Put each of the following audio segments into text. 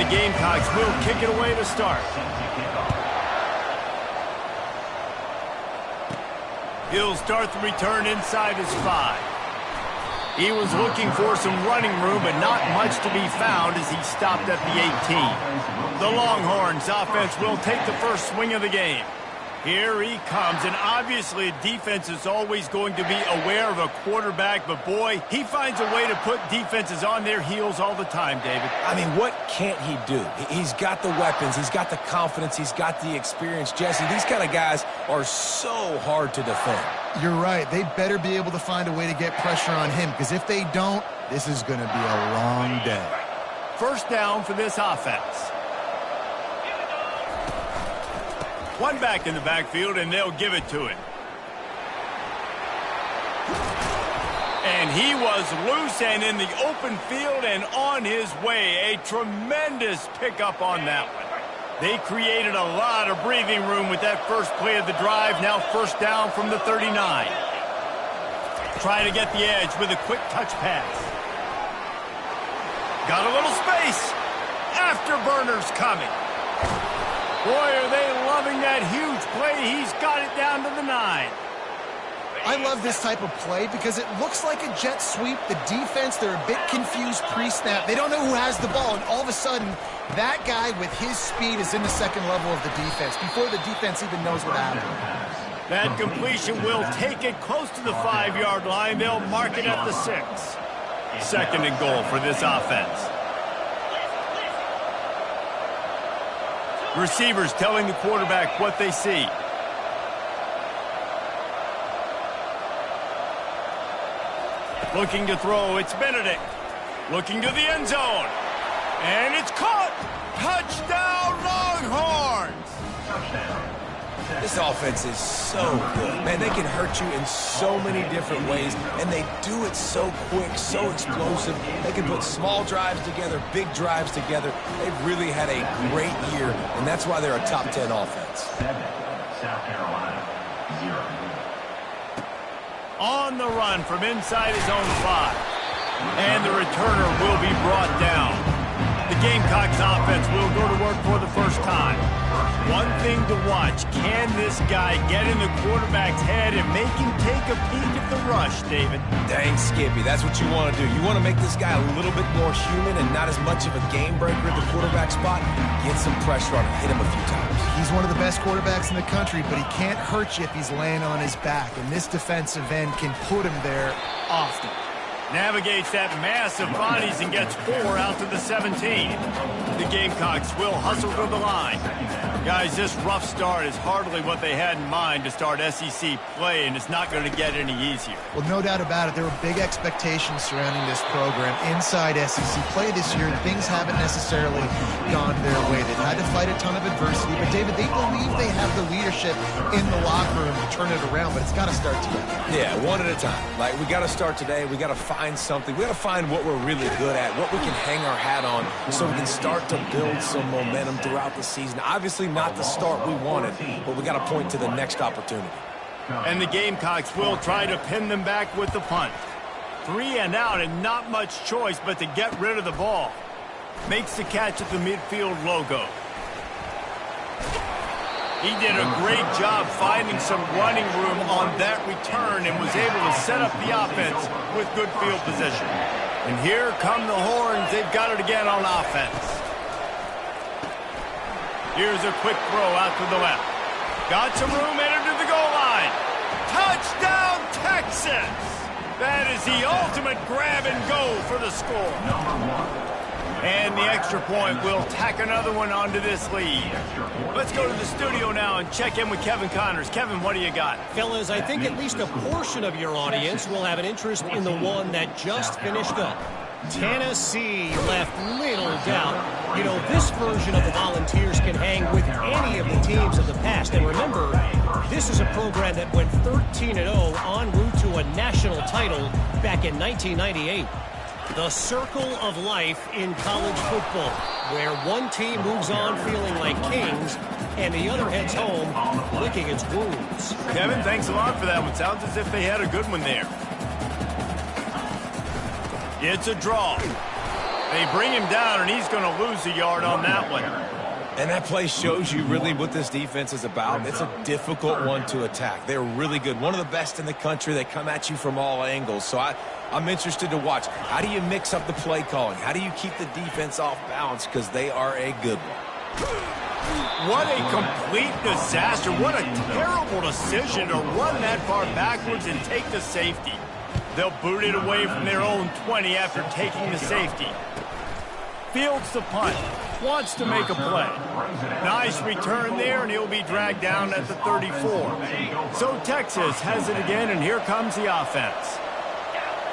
the Gamecocks will kick it away to start. He'll start the return inside his 5. He was looking for some running room, but not much to be found as he stopped at the 18. The Longhorns offense will take the first swing of the game. Here he comes, and obviously defense is always going to be aware of a quarterback, but boy, he finds a way to put defenses on their heels all the time, David. I mean, what can't he do? He's got the weapons, he's got the confidence, he's got the experience. Jesse, these kind of guys are so hard to defend. You're right. They better be able to find a way to get pressure on him, because if they don't, this is going to be a long day. First down for this offense. One back in the backfield, and they'll give it to him. And he was loose and in the open field and on his way. A tremendous pickup on that one. They created a lot of breathing room with that first play of the drive. Now first down from the 39. Trying to get the edge with a quick touch pass. Got a little space. Afterburners coming. Boy, are they loving that huge play. He's got it down to the 9. I love this type of play because it looks like a jet sweep. The defense, they're a bit confused pre-snap. They don't know who has the ball, and all of a sudden, that guy with his speed is in the second level of the defense before the defense even knows what happened. That completion will take it close to the 5-yard line. They'll mark it at the 6. Second and goal for this offense. Receivers telling the quarterback what they see. Looking to throw, it's Benedict. Looking to the end zone. And it's caught! Touchdown, Longhorns! This offense is so good. Man, they can hurt you in so many different ways, and they do it so quick, so explosive. They can put small drives together, big drives together. They've really had a great year, and that's why they're a top 10 offense. 7, South Carolina, 0. On the run from inside his own 5. And the returner will be brought down. The Gamecocks offense will go to work for the first time. One thing to watch, can this guy get in the quarterback's head and make him take a peek at the rush, David? Dang, Skippy, that's what you want to do. You want to make this guy a little bit more human and not as much of a game breaker at the quarterback spot. Get some pressure on him, hit him a few times. He's one of the best quarterbacks in the country, but he can't hurt you if he's laying on his back, and this defensive end can put him there often. Navigates that mass of bodies and gets 4 out to the 17. The Gamecocks will hustle to the line. Guys, this rough start is hardly what they had in mind to start SEC play, and it's not going to get any easier. Well, no doubt about it. There were big expectations surrounding this program inside SEC play this year, and things haven't necessarily gone their way. They've had to fight a ton of adversity, but, David, they believe they have the leadership in the locker room to turn it around, but it's got to start today. Yeah, one at a time. Like, we got to start today. We got to find something. We got to find what we're really good at, what we can hang our hat on so we can start to build some momentum throughout the season. Obviously not the start we wanted, but we got to point to the next opportunity. And the Gamecocks will try to pin them back with the punt. 3 and out and not much choice but to get rid of the ball. Makes the catch at the midfield logo. He did a great job finding some running room on that return and was able to set up the offense with good field position. And here come the Horns. They've got it again on offense. Here's a quick throw out to the left. Got some room, entered to the goal line. Touchdown, Texas! That is the ultimate grab and go for the score. And the extra point will tack another one onto this lead. Let's go to the studio now and check in with Kevin Connors. Kevin, what do you got? Fellas, I think at least a portion of your audience will have an interest in the one that just finished up. Tennessee left little doubt. You know, this version of the Volunteers can hang with any of the teams of the past. And remember, this is a program that went 13-0 en route to a national title back in 1998. The circle of life in college football, where one team moves on feeling like kings and the other heads home licking its wounds. Kevin, thanks a lot for that one. Sounds as if they had a good one there. It's a draw. They bring him down, and he's going to lose a yard on that one. And that play shows you really what this defense is about. It's a difficult one to attack. They're really good. One of the best in the country. They come at you from all angles. So I'm interested to watch. How do you mix up the play calling? How do you keep the defense off balance? Because they are a good one. What a complete disaster. What a terrible decision to run that far backwards and take the safety. They'll boot it away from their own 20 after taking the safety. Fields the punt. Wants to make a play. Nice return there, and he'll be dragged down at the 34. So Texas has it again, and here comes the offense.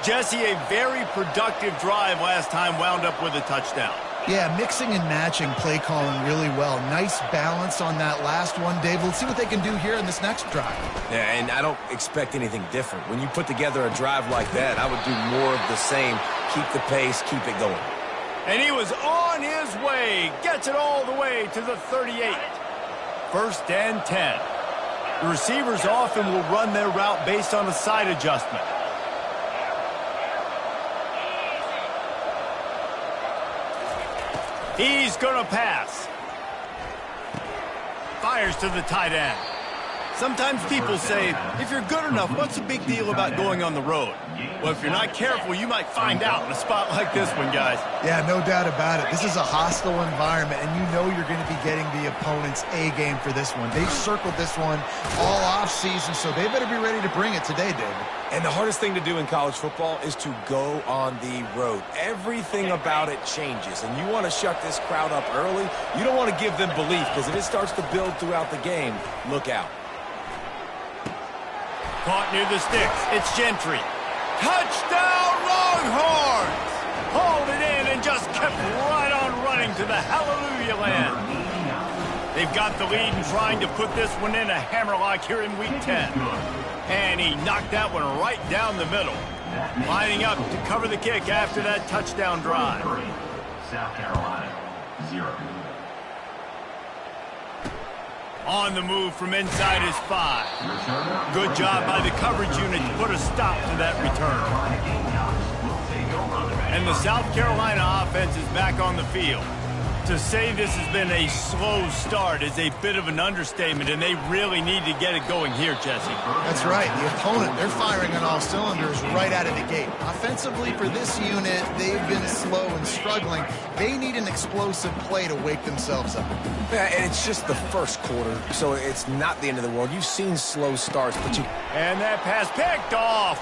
Jesse, a very productive drive last time, wound up with a touchdown. Yeah, mixing and matching play calling really well. Nice balance on that last one, Dave. Let's see what they can do here in this next drive. Yeah, and I don't expect anything different. When you put together a drive like that, I would do more of the same. Keep the pace, keep it going. And he was on his way. Gets it all the way to the 38. First and 10. The receivers often will run their route based on a side adjustment. He's going to pass. Fires to the tight end. Sometimes people say, if you're good enough, what's the big deal about going on the road? Well, if you're not careful, you might find out in a spot like this one, guys. Yeah, no doubt about it. This is a hostile environment, and you know you're going to be getting the opponent's A game for this one. They've circled this one all offseason, so they better be ready to bring it today, David. And the hardest thing to do in college football is to go on the road. Everything about it changes, and you want to shut this crowd up early. You don't want to give them belief, because if it starts to build throughout the game, look out. Caught near the sticks. It's Gentry. Touchdown, Longhorns! Hauled it in and just kept right on running to the hallelujah land. They've got the lead and trying to put this one in a hammerlock here in Week 10. And he knocked that one right down the middle. Lining up to cover the kick after that touchdown drive. South Carolina, 0. On the move from inside his 5. Good job by the coverage unit to put a stop to that return. And the South Carolina offense is back on the field. To say this has been a slow start is a bit of an understatement, and they really need to get it going here, Jesse. That's right. The opponent, they're firing on all cylinders right out of the gate. Offensively, for this unit, they've been slow and struggling. They need an explosive play to wake themselves up. Yeah, and it's just the first quarter, so it's not the end of the world. You've seen slow starts, but you... And that pass picked off.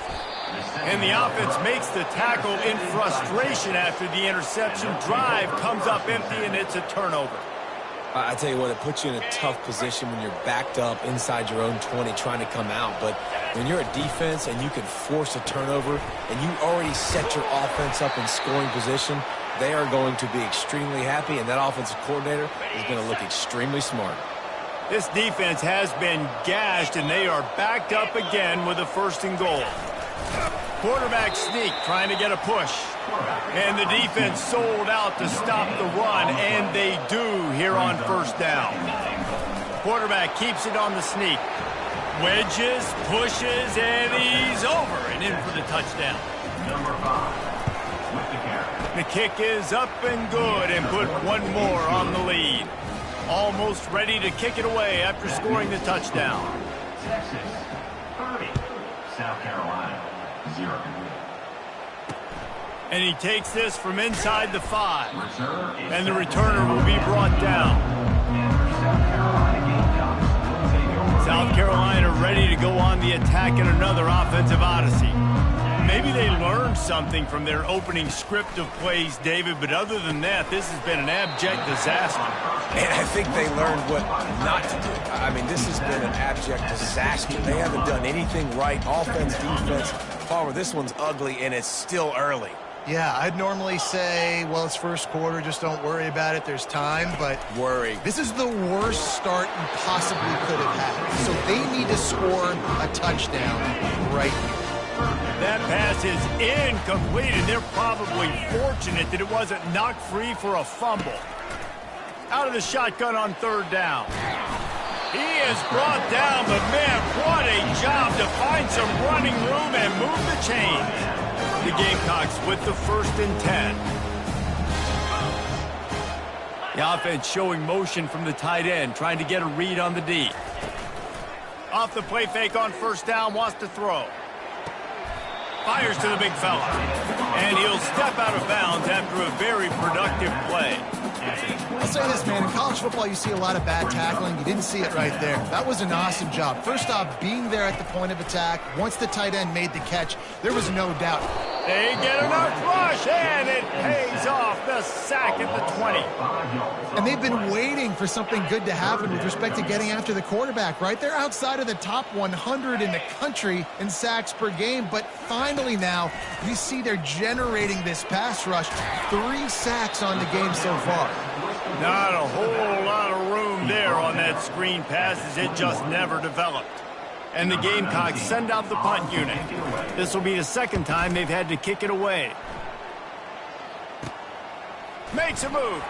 And the offense makes the tackle in frustration after the interception. Drive comes up empty, and it's a turnover. I tell you what, it puts you in a tough position when you're backed up inside your own 20 trying to come out. But when you're a defense and you can force a turnover and you already set your offense up in scoring position, they are going to be extremely happy, and that offensive coordinator is going to look extremely smart. This defense has been gashed, and they are backed up again with a 1st and goal. Quarterback sneak trying to get a push. And the defense sold out to stop the run, and they do here on 1st down. Quarterback keeps it on the sneak. Wedges, pushes, and he's over and in for the touchdown. Number 5 with the carry. The kick is up and good, and put one more on the lead. Almost ready to kick it away after scoring the touchdown. Texas, 30. South Carolina, 0. And he takes this from inside the 5. And the returner will be brought down. South Carolina ready to go on the attack in another offensive odyssey. Maybe they learned something from their opening script of plays, David, but other than that, this has been an abject disaster. And I think they learned what not to do. I mean, this has been an abject disaster. They haven't done anything right. Offense, defense. Palmer, this one's ugly, and it's still early. Yeah, I'd normally say, well, it's 1st quarter, just don't worry about it, there's time, but Worry. this is the worst start you possibly could have had. So they need to score a touchdown right here. That pass is incomplete, and they're probably fortunate that it wasn't knocked free for a fumble. Out of the shotgun on 3rd down. He is brought down, but man, what a job to find some running room and move the chains. The Gamecocks with the 1st and 10. The offense showing motion from the tight end, trying to get a read on the D. Off the play fake on first down, wants to throw. Fires to the big fella. And he'll step out of bounds after a very productive play. I'll say this, man. In college football, you see a lot of bad tackling. You didn't see it right there. That was an awesome job. First off, being there at the point of attack. Once the tight end made the catch, there was no doubt. They get enough rush, and it pays off. The sack at the 20. And they've been waiting for something good to happen with respect to getting after the quarterback, right? They're outside of the top 100 in the country in sacks per game, but finally now you see they're generating this pass rush. 3 sacks on the game so far. Not a whole lot of room there on that screen pass as it just never developed. And the Gamecocks send out the punt unit. This will be the second time they've had to kick it away. Makes a move.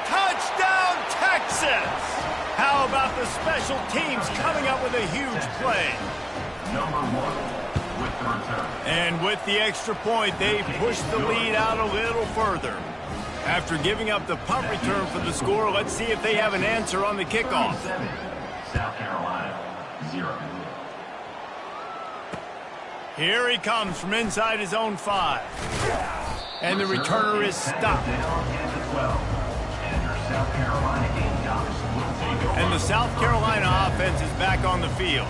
Touchdown, Texas! How about the special teams coming up with a huge play? Number 1. And with the extra point, they push the lead out a little further. After giving up the punt return for the score, let's see if they have an answer on the kickoff. South Carolina, 0. Here he comes from inside his own 5. And the returner is stopped. And the South Carolina offense is back on the field.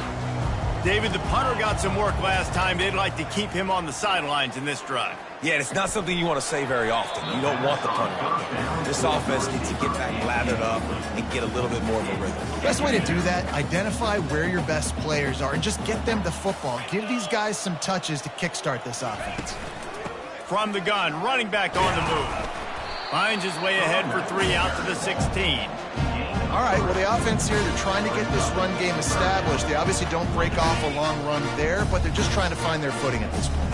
David, the punter got some work last time. They'd like to keep him on the sidelines in this drive. Yeah, it's not something you want to say very often. You don't want the punter out there. This offense needs to get back lathered up and get a little bit more of a rhythm. Best way to do that, identify where your best players are and just get them the football. Give these guys some touches to kickstart this offense. From the gun, running back on the move. Finds his way ahead for 3 out to the 16. All right, well, the offense here, they're trying to get this run game established. They obviously don't break off a long run there, but they're just trying to find their footing at this point.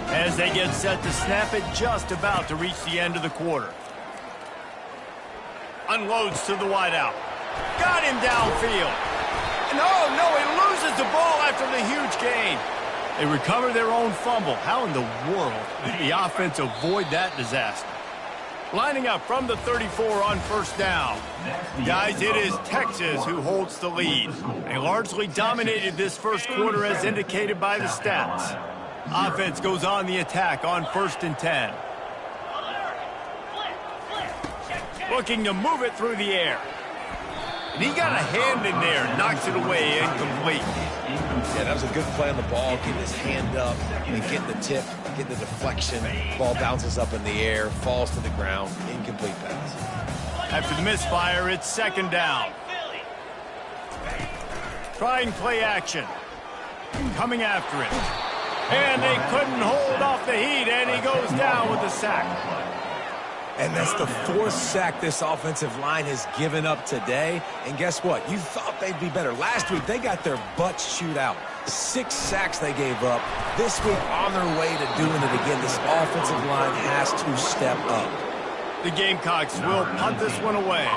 As they get set to snap it, just about to reach the end of the quarter. Unloads to the wideout. Got him downfield. No, he loses the ball after the huge gain. They recover their own fumble. How in the world did the offense avoid that disaster? Lining up from the 34 on first down. Guys, it is Texas who holds the lead. They largely dominated this first quarter as indicated by the stats. Offense goes on the attack on 1st and 10. Looking to move it through the air. And he got a hand in there, knocks it away, incomplete. Yeah, that was a good play on the ball, getting his hand up and getting the tip, getting the deflection. Ball bounces up in the air, falls to the ground, incomplete pass. After the misfire, it's 2nd down. Trying play action. Coming after it. And they couldn't hold off the heat, and he goes down with the sack. And that's the 4th sack this offensive line has given up today. And guess what? You thought they'd be better. Last week, they got their butts chewed out. 6 sacks they gave up. This week, on their way to doing it again, this offensive line has to step up. The Gamecocks will punt this one away.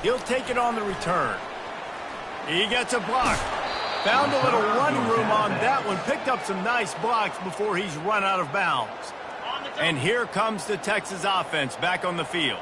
He'll take it on the return. He gets a block. Found a little running room on that one. Picked up some nice blocks before he's run out of bounds. And here comes the Texas offense back on the field.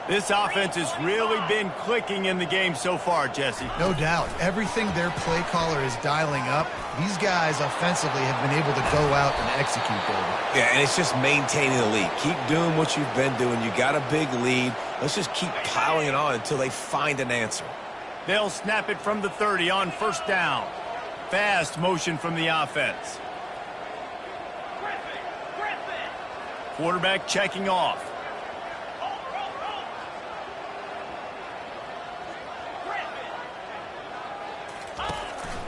This offense has really been clicking in the game so far, Jesse. No doubt. Everything their play caller is dialing up, these guys offensively have been able to go out and execute, David. Yeah, and it's just maintaining the lead. Keep doing what you've been doing. You got a big lead. Let's just keep piling it on until they find an answer. They'll snap it from the 30 on 1st down. Fast motion from the offense. Quarterback checking off.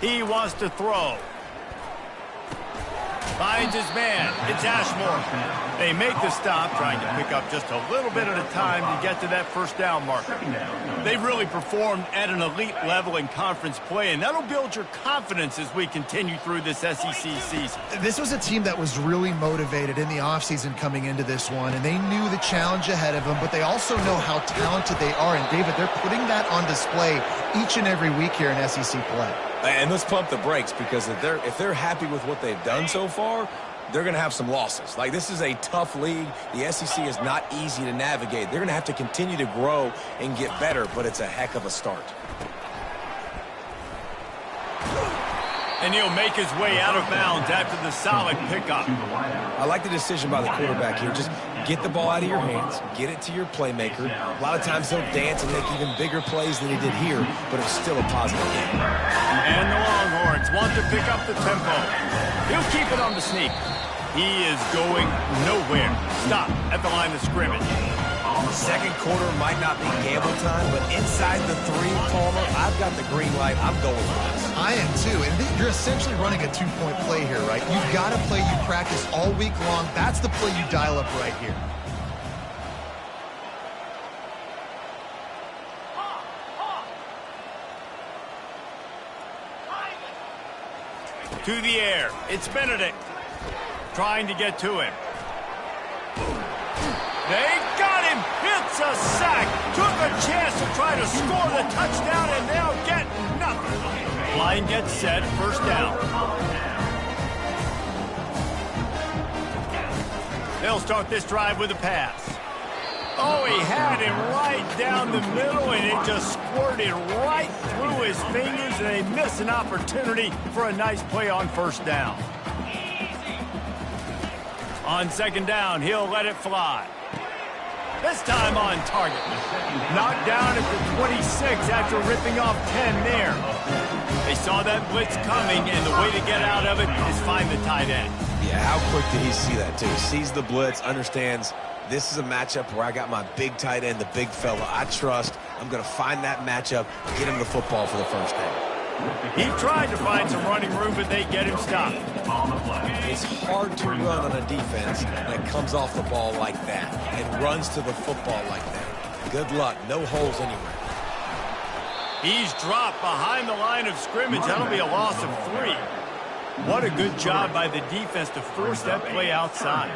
He wants to throw. Finds his man. It's Ashmore. They make the stop, trying to pick up just a little bit at a time to get to that first down marker. They've really performed at an elite level in conference play, and that'll build your confidence as we continue through this SEC season. This was a team that was really motivated in the offseason coming into this one, and they knew the challenge ahead of them, but they also know how talented they are. And, David, they're putting that on display each and every week here in SEC play. And let's pump the brakes, because if they're happy with what they've done so far, they're going to have some losses. Like, this is a tough league. The SEC is not easy to navigate. They're going to have to continue to grow and get better, but it's a heck of a start. And he'll make his way out of bounds after the solid pickup. I like the decision by the quarterback here. Just get the ball out of your hands, get it to your playmaker. A lot of times he'll dance and make even bigger plays than he did here, but it's still a positive game. And the Longhorns want to pick up the tempo. He'll keep it on the sneak. He is going nowhere. Stop at the line of scrimmage. Second quarter might not be gamble time, but inside the 3, Palmer, I've got the green light. I'm going with this. I am too, and you're essentially running a two-point play here, right? You've got a play you practice all week long. That's the play you dial up right here. To the air. It's Benedict. Trying to get to him. They got him. It's a sack. Took a chance to try to score the touchdown, and they'll get nothing. Line gets set. First down. They'll start this drive with a pass. Oh, he had him right down the middle, and it just squirted right through his fingers, and they miss an opportunity for a nice play on first down. On second down, he'll let it fly. This time on target. Knocked down at the 26 after ripping off 10 there. They saw that blitz coming, and the way to get out of it is find the tight end. Yeah, how quick did he see that, too? He sees the blitz, understands this is a matchup where I got my big tight end, the big fella I trust. I'm going to find that matchup, get him the football for the first down. He tried to find some running room, but they get him stopped. It's hard to run on a defense that comes off the ball like that and runs to the football like that. Good luck. No holes anywhere. He's dropped behind the line of scrimmage. That'll be a loss of 3. What a good job by the defense to force that play outside.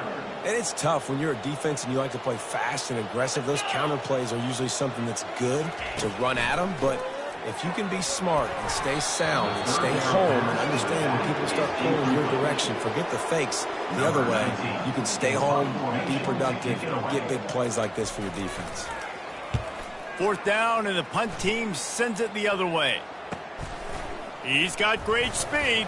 And it's tough when you're a defense and you like to play fast and aggressive. Those counter plays are usually something that's good to run at them, but if you can be smart and stay sound and stay home and understand when people start pulling your direction, forget the fakes the other way, you can stay home, be productive, get big plays like this for your defense. Fourth down, and the punt team sends it the other way. He's got great speed.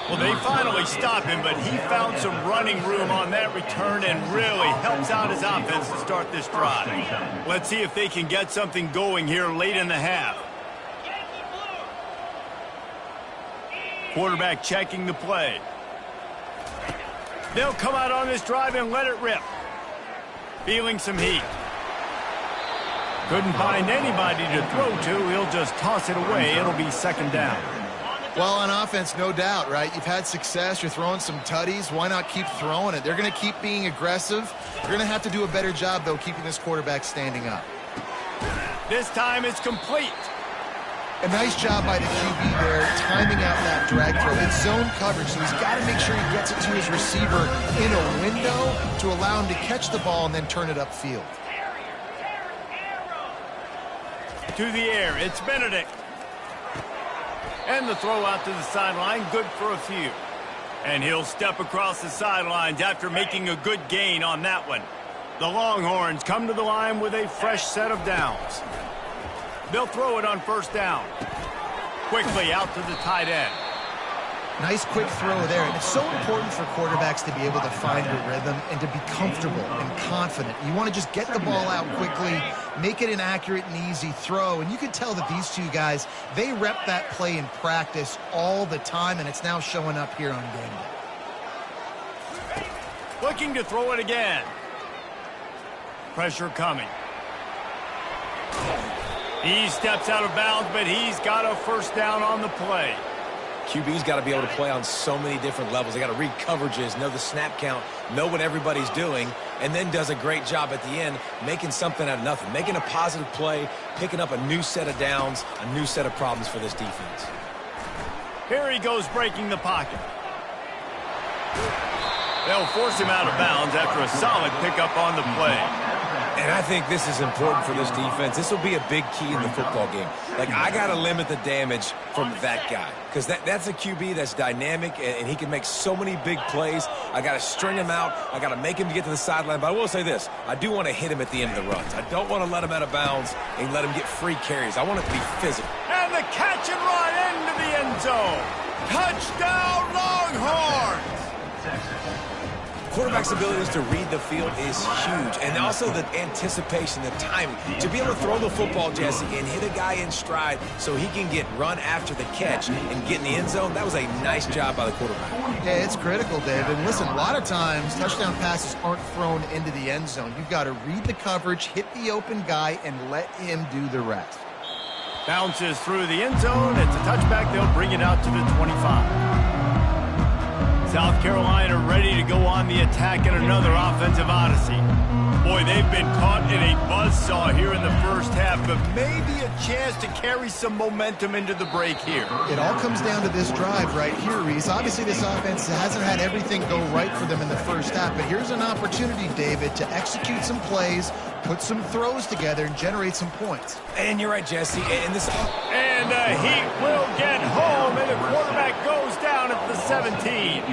Well, they finally stop him, but he found some running room on that return and really helps out his offense to start this drive. Let's see if they can get something going here late in the half. Quarterback checking the play. They'll come out on this drive and let it rip. Feeling some heat. Couldn't find anybody to throw to. He'll just toss it away. It'll be second down. Well, on offense, no doubt, right? You've had success. You're throwing some tutties. Why not keep throwing it? They're going to keep being aggressive. You're going to have to do a better job, though, keeping this quarterback standing up. This time it's complete. A nice job by the QB there, timing out that drag throw. It's zone coverage, so he's got to make sure he gets it to his receiver in a window to allow him to catch the ball and then turn it upfield. To the air, it's Benedict. And the throw out to the sideline, good for a few. And he'll step across the sidelines after making a good gain on that one. The Longhorns come to the line with a fresh set of downs. They'll throw it on first down. Quickly out to the tight end. Nice quick throw there, and it's so important for quarterbacks to be able to find a rhythm and to be comfortable and confident. You want to just get the ball out quickly, make it an accurate and easy throw, and you can tell that these two guys, they rep that play in practice all the time, and it's now showing up here on game day. Looking to throw it again. Pressure coming. He steps out of bounds, but he's got a first down on the play. QB's got to be able to play on so many different levels. They got to read coverages, know the snap count, know what everybody's doing, and then does a great job at the end making something out of nothing, making a positive play, picking up a new set of downs, a new set of problems for this defense. Here he goes breaking the pocket. They'll force him out of bounds after a solid pickup on the play. And I think this is important for this defense. This will be a big key in the football game. Like, I got to limit the damage from that guy because that's a QB that's dynamic, and he can make so many big plays. I got to string him out. I got to make him get to the sideline. But I will say this. I do want to hit him at the end of the runs. I don't want to let him out of bounds and let him get free carries. I want it to be physical. And the catch and run into the end zone. Touchdown, Longhorns! Quarterback's abilities to read the field is huge, and also the anticipation, the timing. To be able to throw the football, Jesse, and hit a guy in stride so he can get run after the catch and get in the end zone, that was a nice job by the quarterback. Yeah, it's critical, David. Listen, a lot of times touchdown passes aren't thrown into the end zone. You've got to read the coverage, hit the open guy, and let him do the rest. Bounces through the end zone. It's a touchback. They'll bring it out to the 25. South Carolina ready to go on the attack in another offensive odyssey. Boy, they've been caught in a buzzsaw here in the first half, but maybe a chance to carry some momentum into the break here. It all comes down to this drive right here, Reese. Obviously, this offense hasn't had everything go right for them in the first half, but here's an opportunity, David, to execute some plays, put some throws together, and generate some points. And you're right, Jesse. And the Heat will get home, and the quarterback goes down at the 17.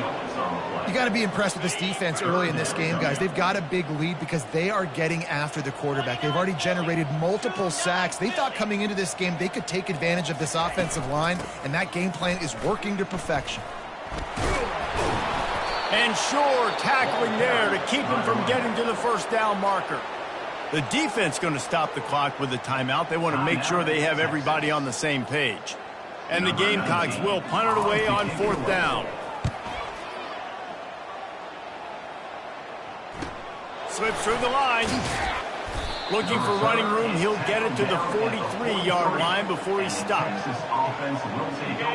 You got to be impressed with this defense early in this game, guys. They've got a big lead because they are getting after the quarterback. They've already generated multiple sacks. They thought coming into this game they could take advantage of this offensive line, and that game plan is working to perfection. And sure, tackling there to keep him from getting to the first down marker. The defense going to stop the clock with a timeout. They want to make sure they have everybody on the same page. And the Gamecocks will punt it away on fourth down. Slips through the line. Looking for running room. He'll get it to the 43-yard line before he stops.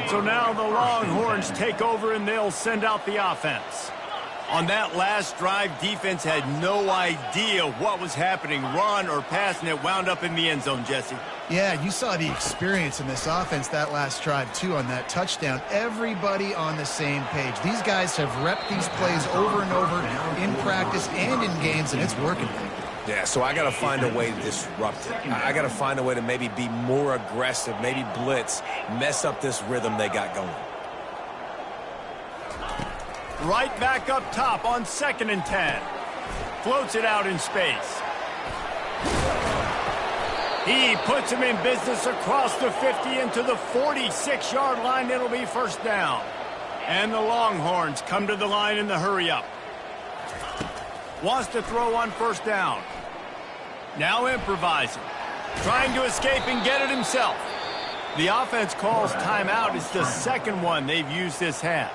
So now the Longhorns take over and they'll send out the offense. On that last drive, defense had no idea what was happening, run or pass, and it wound up in the end zone, Jesse. Yeah, you saw the experience in this offense that last drive, too, on that touchdown. Everybody on the same page. These guys have repped these plays over and over in practice and in games, and it's working. Yeah, so I got to find a way to disrupt it. I got to find a way to maybe be more aggressive, maybe blitz, mess up this rhythm they got going. Right back up top on 2nd and 10. Floats it out in space. He puts him in business across the 50 into the 46-yard line. It'll be first down. And the Longhorns come to the line in the hurry-up. Wants to throw on first down. Now improvising. Trying to escape and get it himself. The offense calls timeout. It's the second one they've used this half.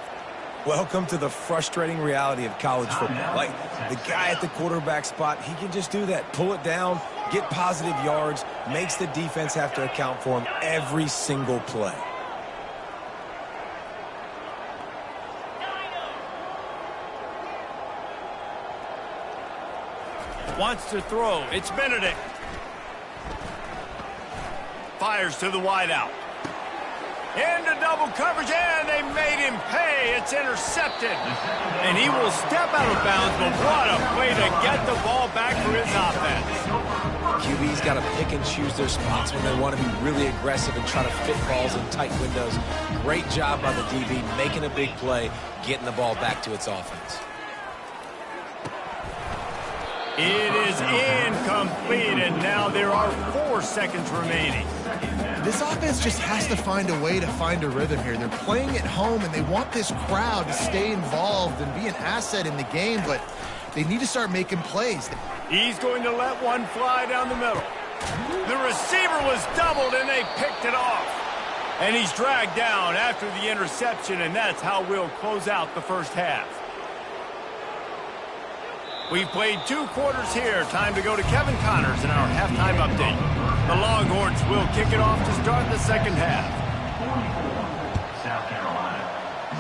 Welcome to the frustrating reality of college football. Like, the guy at the quarterback spot, he can just do that. Pull it down, get positive yards, makes the defense have to account for him every single play. Wants to throw. It's Benedict. Fires to the wideout. Into double coverage, and they made him pay. It's intercepted. And he will step out of bounds, but what a way to get the ball back for his offense. QB's got to pick and choose their spots when they want to be really aggressive and try to fit balls in tight windows. Great job by the DB, making a big play, getting the ball back to its offense. It is incomplete, and now there are 4 seconds remaining. This offense just has to find a way to find a rhythm here. They're playing at home, and they want this crowd to stay involved and be an asset in the game, but they need to start making plays. He's going to let one fly down the middle. The receiver was doubled, and they picked it off. And he's dragged down after the interception, and that's how we'll close out the first half. We've played 2 quarters here. Time to go to Kevin Connors in our halftime update. The Longhorns will kick it off to start the second half. 44, South Carolina,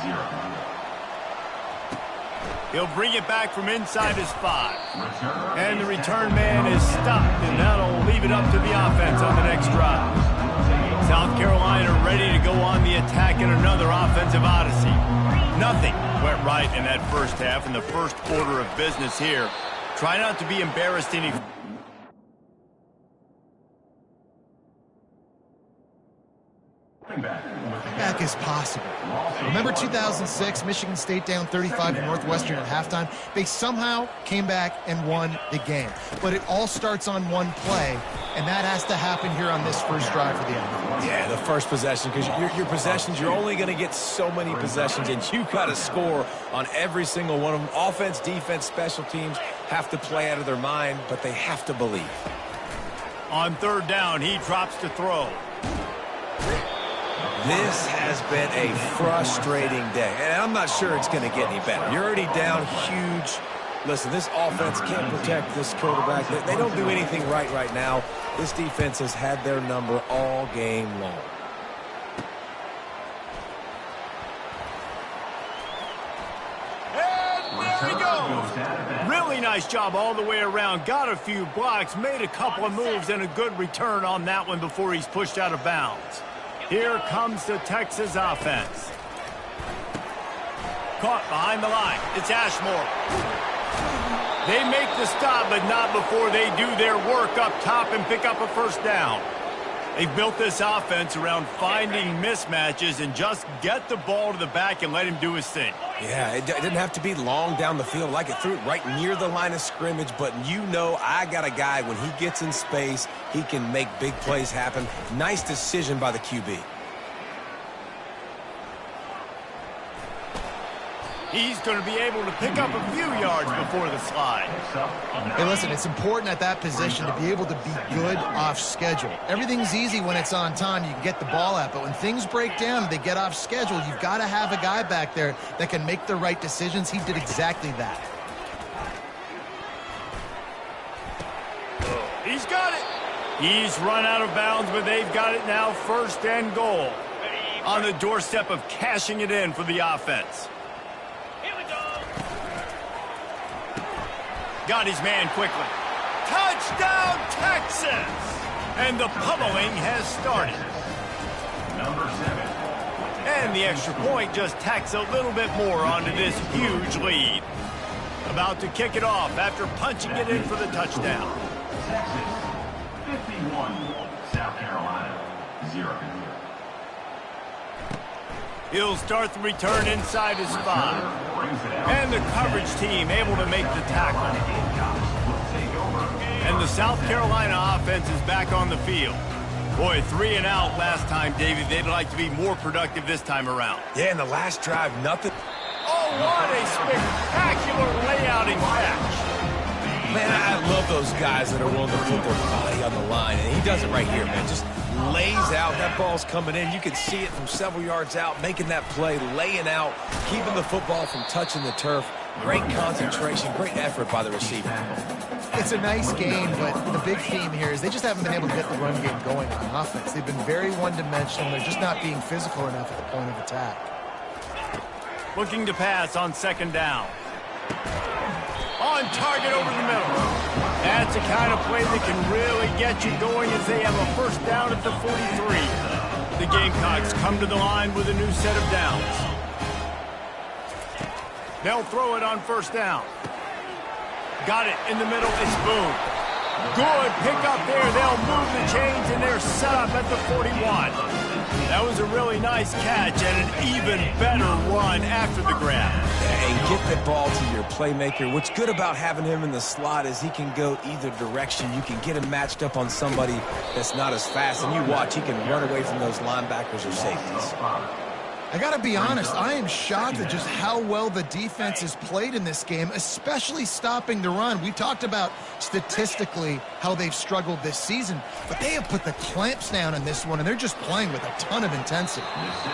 0. He'll bring it back from inside his 5. And the return man is stopped, and that'll leave it up to the offense on the next drive. South Carolina ready to go on the attack in another offensive odyssey. Nothing went right in that first half in the first order of business here. Try not to be embarrassed any... Back as possible. Remember 2006, Michigan State down 35 to Northwestern at halftime? They somehow came back and won the game. But it all starts on one play, and that has to happen here on this first drive for the offense. Yeah, the first possession, because your possessions, you're only going to get so many possessions, and you've got to score on every single one of them. Offense, defense, special teams have to play out of their mind, but they have to believe. On third down, he drops to throw. This has been a frustrating day, and I'm not sure it's going to get any better. You're already down huge. Listen, this offense can't protect this quarterback. They don't do anything right now. This defense has had their number all game long. And there he goes. Really nice job all the way around. Got a few blocks, made a couple of moves, and a good return on that one before he's pushed out of bounds. Here comes the Texas offense. Caught behind the line. It's Ashmore. They make the stop, but not before they do their work up top and pick up a first down. They've built this offense around finding mismatches and just get the ball to the back and let him do his thing. Yeah, it didn't have to be long down the field. Like it threw it right near the line of scrimmage, but you know I got a guy, when he gets in space, he can make big plays happen. Nice decision by the QB. He's going to be able to pick up a few yards before the slide. Hey, listen, it's important at that position to be able to be good off schedule. Everything's easy when it's on time. You can get the ball out. But when things break down and they get off schedule, you've got to have a guy back there that can make the right decisions. He did exactly that. He's got it. He's run out of bounds, but they've got it now, first and goal. On the doorstep of cashing it in for the offense. Got his man quickly. Touchdown, Texas! And the pummeling has started. Number 7. And the extra point just tacks a little bit more onto this huge lead. About to kick it off after punching it in for the touchdown. Texas, 51, South Carolina, 0. He'll start the return inside his 5. And the coverage team able to make the tackle. And the South Carolina offense is back on the field. Boy, 3 and out last time, David. They'd like to be more productive this time around. Yeah, in the last drive, nothing. Oh, what a spectacular layout and catch. Man, I love those guys that are willing to put their body on the line. And he does it right here, man. Just lays out. That ball's coming in. You can see it from several yards out, making that play, laying out, keeping the football from touching the turf. Great concentration, great effort by the receiver. It's a nice game, but the big theme here is they just haven't been able to get the run game going on offense. They've been very one-dimensional. They're just not being physical enough at the point of attack. Looking to pass on second down. On target over the middle. That's the kind of play that can really get you going as they have a first down at the 43. The Gamecocks come to the line with a new set of downs. They'll throw it on first down. Got it in the middle. It's Boone. Good pick up there. They'll move the chains, and they're set up at the 41. That was a really nice catch and an even better run after the grab. And get the ball to your playmaker. What's good about having him in the slot is he can go either direction. You can get him matched up on somebody that's not as fast, and you watch, he can run away from those linebackers or safeties. I got to be honest, I am shocked at just how well the defense has played in this game, especially stopping the run. We talked about statistically how they've struggled this season, but they have put the clamps down in this one, and they're just playing with a ton of intensity.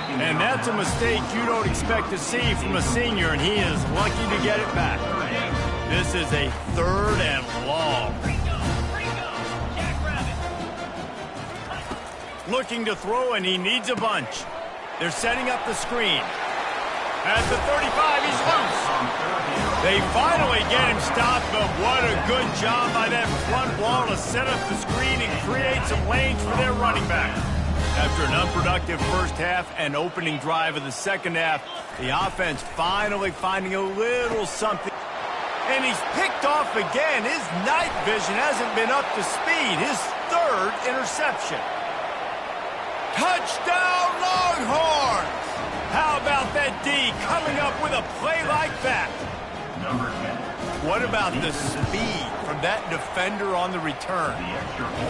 And that's a mistake you don't expect to see from a senior, and he is lucky to get it back. This is a 3rd and long. Looking to throw, and he needs a bunch. They're setting up the screen. At the 35, he's loose. They finally get him stopped, but what a good job by that front wall to set up the screen and create some lanes for their running back. After an unproductive first half and opening drive of the second half, the offense finally finding a little something. And he's picked off again. His night vision hasn't been up to speed. His third interception. Touchdown, Longhorns! How about that D coming up with a play like that? Number 10. What about the speed from that defender on the return?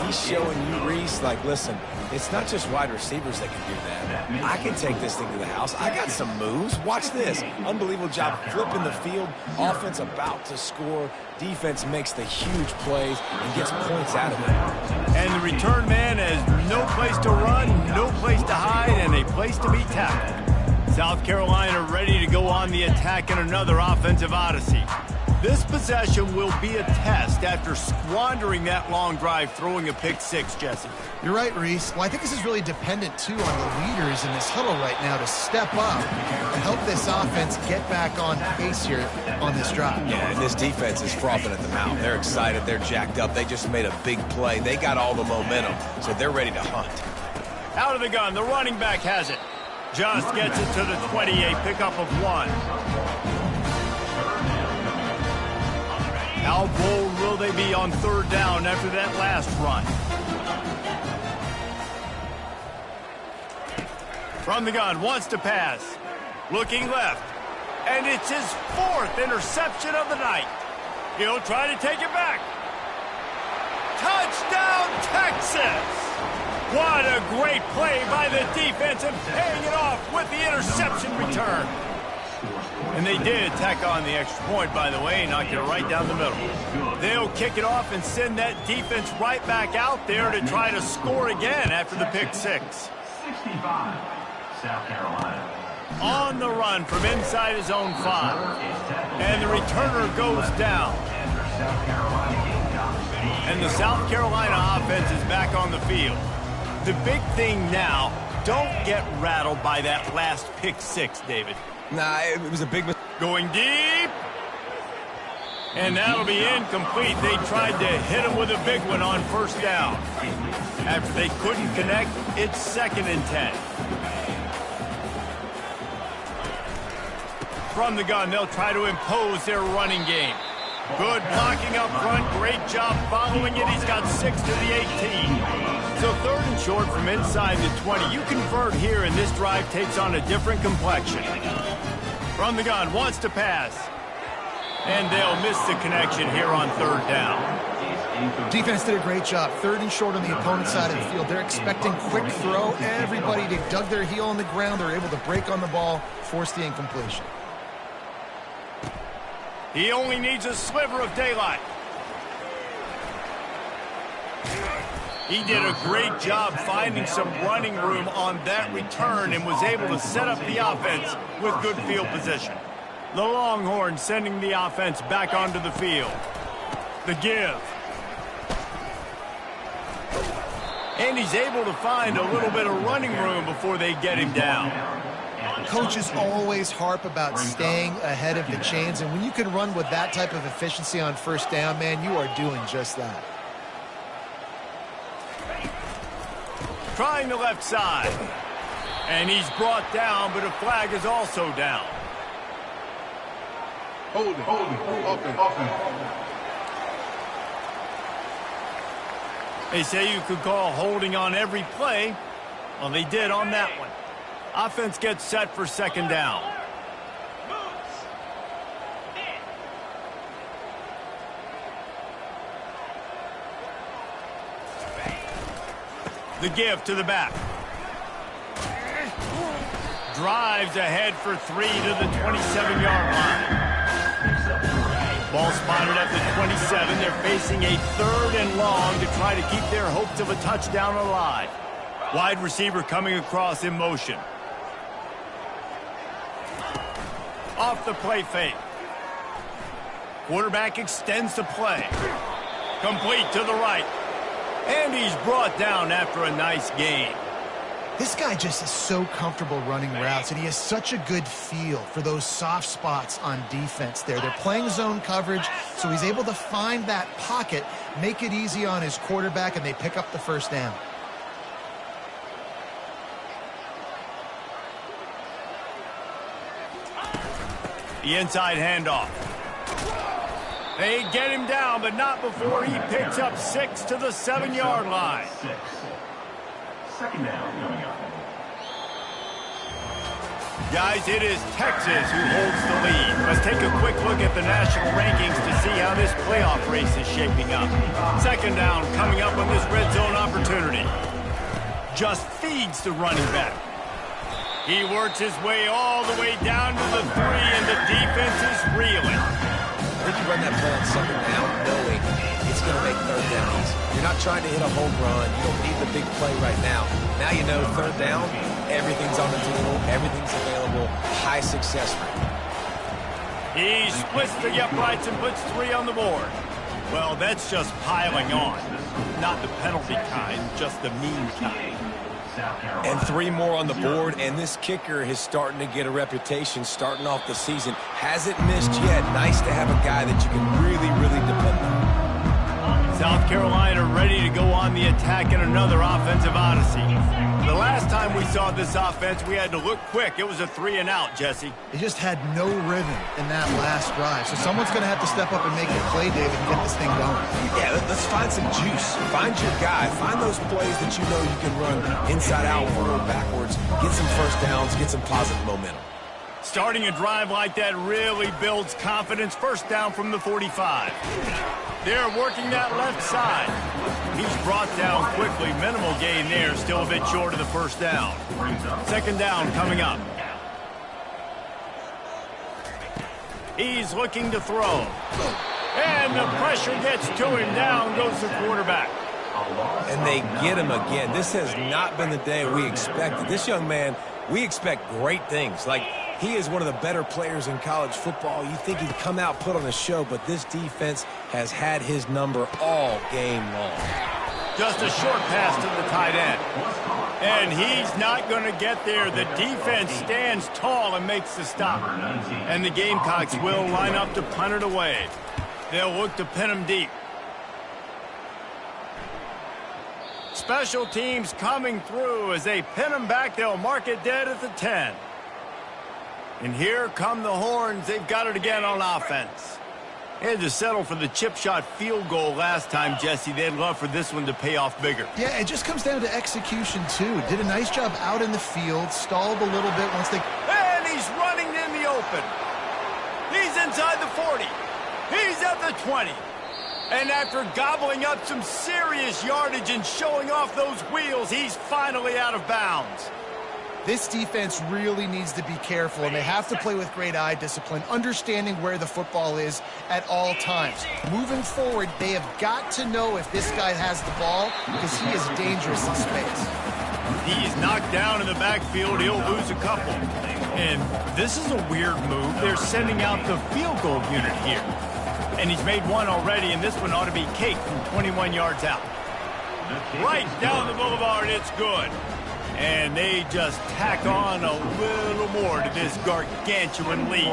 He's showing you, Reese, like, listen, it's not just wide receivers that can do that. I can take this thing to the house. I got some moves. Watch this. Unbelievable job flipping the field. Offense about to score. Defense makes the huge plays and gets points out of it. And the return man has no place to run, no place to hide, and a place to be tackled. South Carolina ready to go on the attack in another offensive odyssey. This possession will be a test after squandering that long drive throwing a pick six, Jesse. You're right, Reese. Well, I think this is really dependent, too, on the leaders in this huddle right now to step up and help this offense get back on pace here on this drive. Yeah, and this defense is frothing at the mouth. They're excited. They're jacked up. They just made a big play. They got all the momentum, so they're ready to hunt. Out of the gun, the running back has it. Just gets it to the 28, pickup of 1. How bold will they be on third down after that last run? From the gun, wants to pass. Looking left. And it's his 4th interception of the night. He'll try to take it back. Touchdown, Texas! What a great play by the defense and paying it off with the interception return. And they did tack on the extra point, by the way, knocked it right down the middle. They'll kick it off and send that defense right back out there to try to score again after the pick six. 65, South Carolina. On the run from inside his own 5. And the returner goes down. And the South Carolina offense is back on the field. The big thing now, don't get rattled by that last pick six, David. Nah, it was a big mistake. Going deep. And that'll be incomplete. They tried to hit him with a big one on first down. After they couldn't connect, it's 2nd and 10. From the gun, they'll try to impose their running game. Good blocking up front. Great job following it. He's got 6 to the 18. So 3rd and short from inside the 20. You convert here, and this drive takes on a different complexion. From the gun, wants to pass. And they'll miss the connection here on 3rd down. Defense did a great job. 3rd and short on the opponent's side of the field. They're expecting quick throw. Everybody, they dug their heel on the ground. They're able to break on the ball, force the incompletion. He only needs a sliver of daylight. He did a great job finding some running room on that return and was able to set up the offense with good field position. The Longhorns sending the offense back onto the field. The give. And he's able to find a little bit of running room before they get him down. Coaches always harp about staying ahead of the chains, and when you can run with that type of efficiency on first down, man, you are doing just that. Trying the left side. And he's brought down, but a flag is also down. Holding. They say you could call holding on every play. Well, they did on that one. Offense gets set for 2nd down. The give to the back. Drives ahead for 3 to the 27-yard line. Ball spotted at the 27. They're facing a 3rd and long to try to keep their hopes of a touchdown alive. Wide receiver coming across in motion. Off the play fake. Quarterback extends the play. Complete to the right. And he's brought down after a nice gain. This guy just is so comfortable running routes, and he has such a good feel for those soft spots on defense there. They're playing zone coverage, so he's able to find that pocket, make it easy on his quarterback, and they pick up the first down. The inside handoff. They get him down, but not before he picks up 6 to the 7-yard line. Second down coming up. Guys, it is Texas who holds the lead. Let's take a quick look at the national rankings to see how this playoff race is shaping up. Second down coming up on this red zone opportunity. Just feeds the running back. He works his way all the way down to the 3, and the defense is reeling. Then you run that play on second down knowing it's going to make third down easy. You're not trying to hit a home run. You don't need the big play right now. Now you know third down, everything's on the table, everything's available, high success rate. He splits the uprights and puts 3 on the board. Well, that's just piling on. Not the penalty kind, just the mean kind. And 3 more on the board, and this kicker is starting to get a reputation starting off the season. Hasn't missed yet. Nice to have a guy that you can really, really depend on. South Carolina ready to go on the attack in another offensive odyssey. The last time we saw this offense, we had to look quick. It was a 3-and-out, Jesse. They just had no rhythm in that last drive. So someone's going to have to step up and make the play, David, and get this thing going. Yeah, let's find some juice. Find your guy. Find those plays that you know you can run inside out, forward, backwards. Get some first downs. Get some positive momentum. Starting a drive like that really builds confidence. First down from the 45. They're working that left side. He's brought down quickly. Minimal gain there. Still a bit short of the first down. Second down coming up. He's looking to throw. And the pressure gets to him. Down goes the quarterback. And they get him again. This has not been the day we expected. This young man, we expect great things. Like, he is one of the better players in college football. You think he'd come out, put on a show, but this defense has had his number all game long. Just a short pass to the tight end. And he's not going to get there. The defense stands tall and makes the stop. And the Gamecocks will line up to punt it away. They'll look to pin him deep. Special teams coming through. As they pin him back, they'll mark it dead at the 10. And here come the Horns. They've got it again on offense. They had to settle for the chip shot field goal last time, Jesse. They'd love for this one to pay off bigger. Yeah, it just comes down to execution, too. Did a nice job out in the field, stalled a little bit once they... And he's running in the open. He's inside the 40. He's at the 20. And after gobbling up some serious yardage and showing off those wheels, he's finally out of bounds. This defense really needs to be careful, and they have to play with great eye discipline, understanding where the football is at all times. Moving forward, they have got to know if this guy has the ball, because he is dangerous in space. He's knocked down in the backfield. He'll lose a couple. And this is a weird move. They're sending out the field goal unit here. And he's made one already, and this one ought to be cake from 21 yards out. Right down the boulevard, it's good. And they just tack on a little more to this gargantuan lead.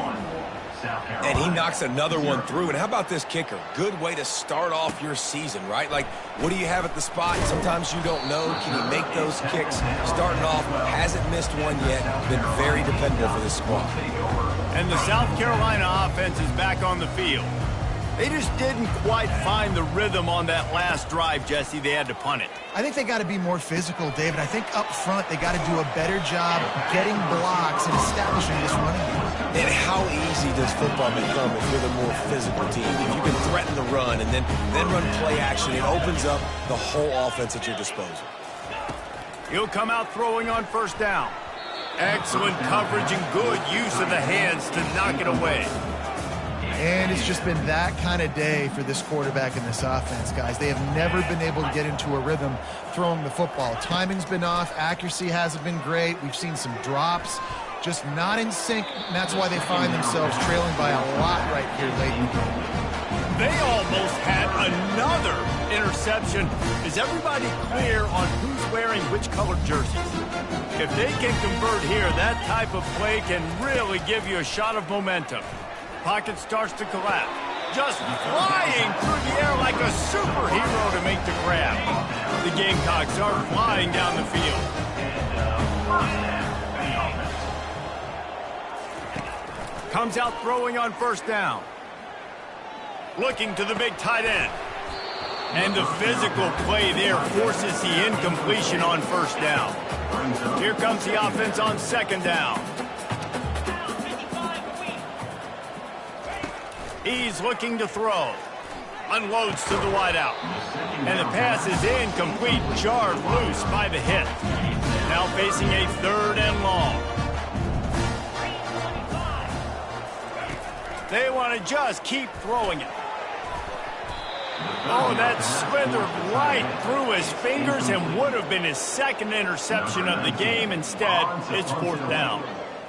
And he knocks another one through. And how about this kicker? Good way to start off your season, right? Like, what do you have at the spot? Sometimes you don't know. Can he make those kicks? Starting off, hasn't missed one yet. Been very dependable for this squad. And the South Carolina offense is back on the field. They just didn't quite find the rhythm on that last drive, Jesse. They had to punt it. I think they got to be more physical, David. I think up front they got to do a better job getting blocks and establishing this running game. And how easy does football become if you're the more physical team? If you can threaten the run and then run play action, it opens up the whole offense at your disposal. He'll come out throwing on first down. Excellent coverage and good use of the hands to knock it away. And it's just been that kind of day for this quarterback in this offense, guys. They have never been able to get into a rhythm throwing the football. Timing's been off. Accuracy hasn't been great. We've seen some drops. Just not in sync, and that's why they find themselves trailing by a lot right here late in the game. They almost had another interception. Is everybody clear on who's wearing which colored jerseys? If they can convert here, that type of play can really give you a shot of momentum. Pocket starts to collapse. Just flying through the air like a superhero to make the grab. The Gamecocks are flying down the field. Comes out throwing on first down. Looking to the big tight end. And the physical play there forces the incompletion on first down. Here comes the offense on second down. He's looking to throw. Unloads to the wideout. And the pass is incomplete, jarred loose by the hit. Now facing a 3rd and long. They want to just keep throwing it. Oh, that slithered right through his fingers and would have been his 2nd interception of the game. Instead, it's 4th down.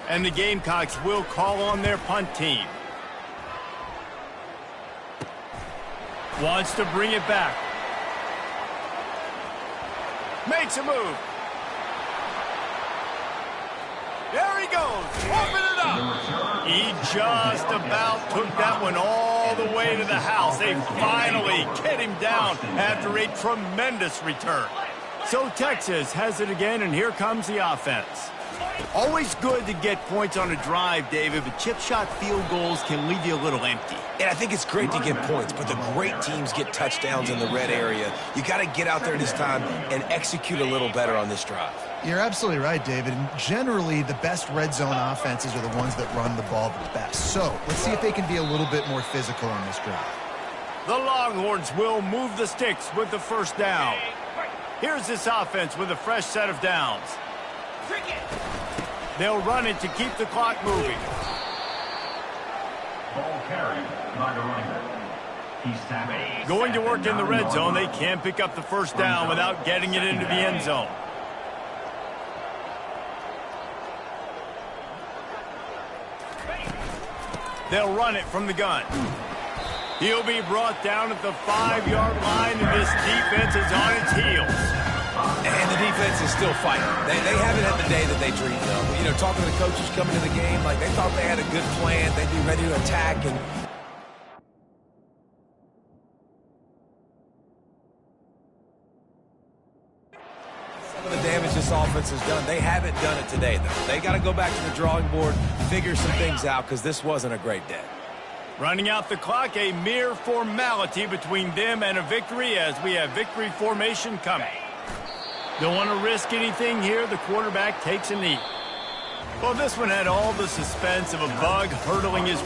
And the Gamecocks will call on their punt team. Wants to bring it back. Makes a move. There he goes. Open it up. He just about took that one all the way to the house. They finally get him down after a tremendous return. So Texas has it again, and here comes the offense. Always good to get points on a drive, David, but chip shot field goals can leave you a little empty. And I think it's great to get points, but the great teams get touchdowns in the red area. You got to get out there this time and execute a little better on this drive. You're absolutely right, David. And generally, the best red zone offenses are the ones that run the ball the best. So let's see if they can be a little bit more physical on this drive. The Longhorns will move the sticks with the first down. Here's this offense with a fresh set of downs. They'll run it to keep the clock moving. Ball carried by the running back. He's tackled. Going to work in the red zone. They can't pick up the first down without getting it into the end zone. They'll run it from the gun. He'll be brought down at the 5-yard line, and this defense is on its heels. And the defense is still fighting. They haven't had the day that they dreamed of. You know, talking to the coaches coming to the game, like they thought they had a good plan. They'd be ready to attack. And some of the damage this offense has done, they haven't done it today, though. They got to go back to the drawing board, figure some things out, because this wasn't a great day. Running out the clock, a mere formality between them and a victory as we have victory formation coming. Don't want to risk anything here. The quarterback takes a knee. Well, this one had all the suspense of a bug hurtling his